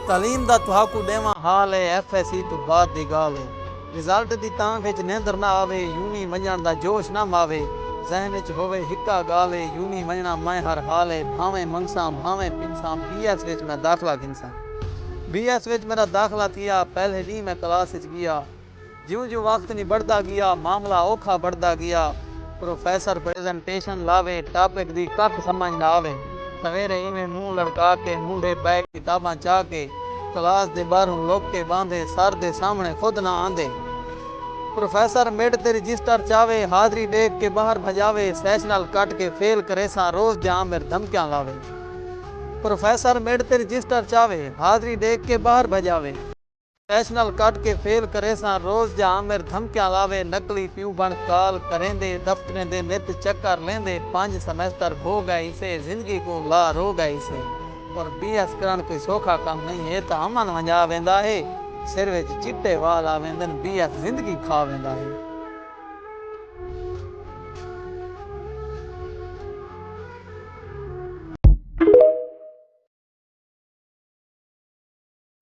तालीम दा तुहाकू देवा हाल है FSC तो बाद दी गाल है रिजल्ट दी तां विच निंदर ना आवे यूनी वञण दा जोश ना मावे ज़हन च होवे हिक्का गाल है यूनी वञणा मैं हर हाल है भावें मंगसां भावें पिनसां BS विच मैं दाखला गिनसां BS विच मेरा दाखला थिया पहले दी मैं क्लास विच गया ज्यों ज्यों वक्त नहीं बढ़ता गया मामला औखा बढ़ता गया प्रोफेसर प्रेजेंटेशन लावे टॉपिक दी कख समझ ना आवे सवेरे इवें मुंह लड़का के मुंडे बैग किताबां चाह के क्लास दे बाहरों लोग के बांधे सर दे सामने खुद ना आंदे प्रोफेसर मिड ते रजिस्टर चावे हाजरी देख के बाहर भजावे सैशनल कट के फेल करे सा रोज जाम मेर धमकियां लावे प्रोफेसर मिड ते रजिस्टर चावे हाजरी देख के बाहर भजावे सैशनल कट के फेल करे सा रोज जाम मेर धमकियां लावे नकली प्यू बन काल करेंदे दफ्तरें दे नित चक्कर लेंदे 5 सेमेस्टर हो गए इसे जिंदगी को लार हो गई से और BS करण कोई सौखा काम नहीं है तो अमन वंजा वेंदा है सिर विच चिट्टे वाल आ वेंदन BS जिंदगी खा वेंदा है।